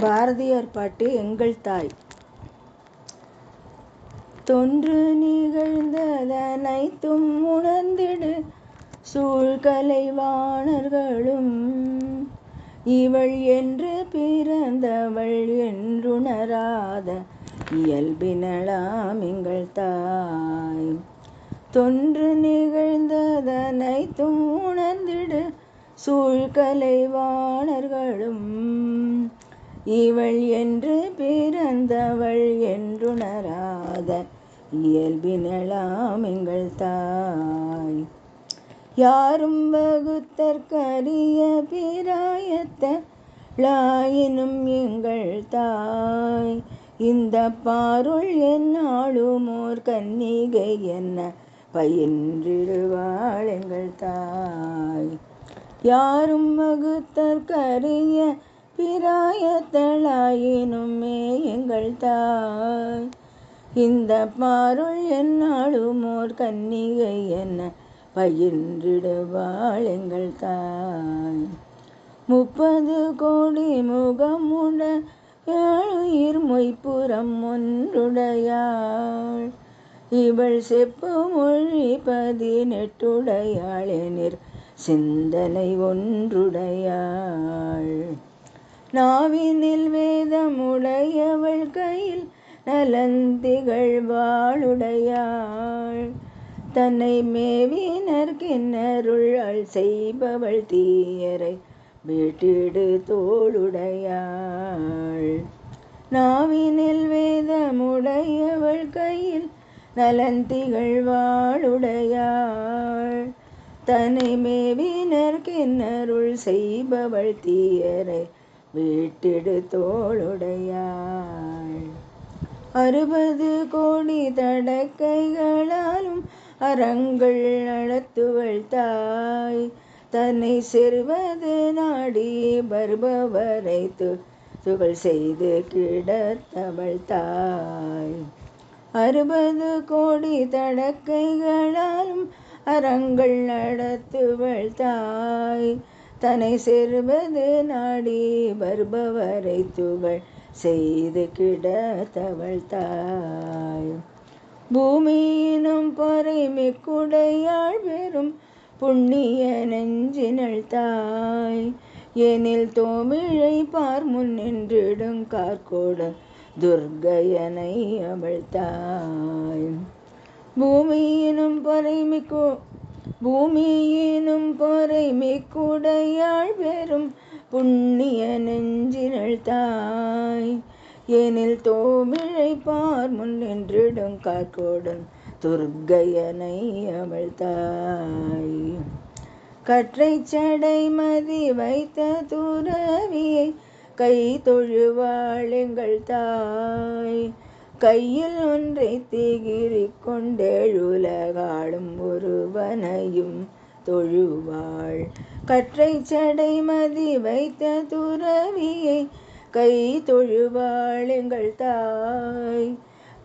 பாரதியார் பாட்டு எங்கள் தாய். தொன்று நிகழ்ந்ததனைத்தும் உணர்ந்திடு சூழ்கலை வாணர்களும், இவள் என்று பிறந்தவள் என்றுணராத இயல்பினளாம் எங்கள் தாய். தொன்று நிகழ்ந்ததனைத்தும் உணர்ந்திடு சூழ்கலை வாணர்களும், இவள் என்று பிறந்தவள் என்றுணராத இயல்பினளாம் எங்கள் தாய். யாரும் வகுத்தற்கரிய பிராயத்தளாயினும் எங்கள் தாய், இந்த பாருள் எந்நாளும் ஓர் கன்னிகை என்ன பயின்றிடுவாள் எங்கள் தாய். யாரும் வகுத்தற்கரிய பிராயத்தளாயினுமே எங்கள் தாய், இந்த பாருள் எந்நாளும் ஓர் கன்னிகை என்ன பயின்றிடுவாள் எங்கள் தாய். 30 கோடி முகமுடையாளுயிர் மொய்ப்புறம் ஒன்றுடையாள், இவள் செப்பு மொழி 18 எனிற் சிந்தனை ஒன்றுடையாள். நாவினில் வேதமுடையவள் கையில் நலந்திகழ் வாளுடையாள், தன்னை மேவினர்க்கின்னருள் அள் செய்பவள் தீயரை வீட்டிடு தோளுடையாள். நாவினில் வேதமுடையவள் கையில் நலந்திகழ் வாளுடையாள், தன்னை மேவினர்க்கின்னருள் செய்பவள் தீயரை வீட்டிடு தோளுடையாள். 60 கோடி தடக்கைகளாலும் அறங்கள் நடத்துவள் தாய், தன்னை செறுவது நாடி வருபவரை துகள் செய்து கிடத்தவள் தாய். 60 கோடி தடக்கைகளாலும் அறங்கள் நடத்துவள் தாய், தன்னை செறுவது நாடி வருபவரை துகள் செய்து கிடத்தவள் தாய். பூமியினும் பொறைமிக்குடையாள் பெரும் புண்ணிய நெஞ்சினள் தாய், எனில் தோமிழை பார் முன் நின்றிடும் கார்கோட துர்க்கையனை அவள் தாய். பூமியினும் பொறைமிக்குடையாள் பெரும் புண்ணிய நெஞ்சினள் தாய், எனில் தோமிழை பார் முன் நின்றிடும் கார்கோடன் துர்க்கையனை அவள் தாய். கற்றை சடை மதி வைத்த துறவியை கை தொழுவாள் எங்கள் தாய், கையில் ஒன்றை திகிரி கொண்டேழுலகாளும் ஒருவனையும் தொழுவாள். கற்றை சடை மதி வைத்த துறவியை கை தொழுவாள் எங்கள் தாய்,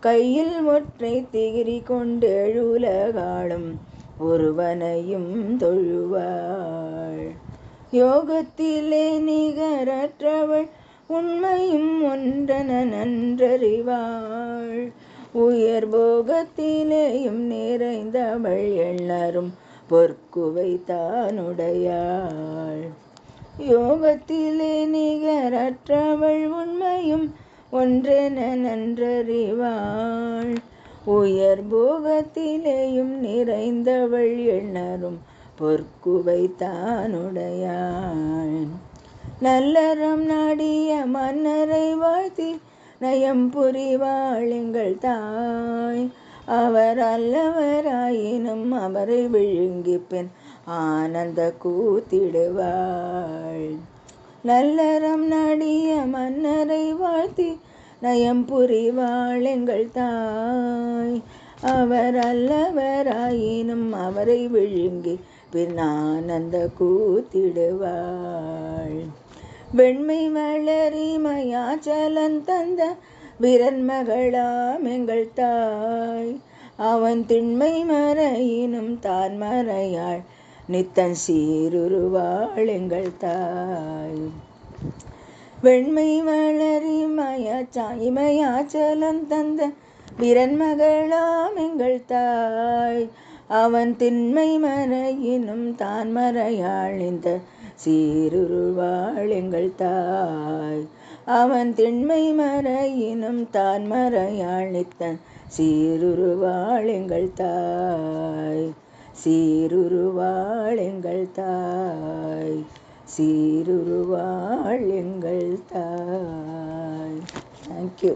கையில் ஒற்றை திகிரி கொண்டேழுலகாளும் ஒருவனையும் தொழுவாள். யோகத்திலே நிகரற்றவள் உண்மையும் ஒன்றென நன்றறிவாள், உயர் போகத்திலேயும் நிறைந்தவள் எண்ணரும் பொற்குவை தானுடையாள். யோகத்திலே நிகரற்றவள் உண்மையும் ஒன்றென நன்றறிவாள், உயர் போகத்திலேயும் நிறைந்தவள் எண்ணரும் பொற்குவை தானுடையாள். நல்லறம் நாடிய மன்னரை வாழ்த்தி நயம் புரிவாள் எங்கள் தாய், அவர் அல்லவராயினும் அவரை விழுங்கி பின் ஆனந்த கூத்திடுவாள். நல்லறம் நாடிய மன்னரை வாழ்த்தி நயம் புரிவாள் எங்கள் தாய், அவர் அல்லவராயினும் அவரை விழுங்கி பின் ஆனந்த கூத்திடுவாள். வெண்மை வளரி மயாச்சலன் தந்த விரன்மகளாம் எங்கள் தாய், அவன் திண்மை மறையினும் தான் மறையாள் நித்தன் சீருருவாள் எங்கள் தாய். வெண்மை வளரி இமயாச்சலம் தந்த விரன்மகளாம் எங்கள் தாய். அவன் திண்மை மறையினும் தான் மறையாழிந்த சீருருவாள் எங்கள் தாய். அவன் திண்மை மறையினும் தான் மறையாழித்த சீருருவாள் எங்கள் தாய். சீருருவாள் எங்கள் தாய். சீருருவாள் எங்கள் தாய். தேங்க்யூ.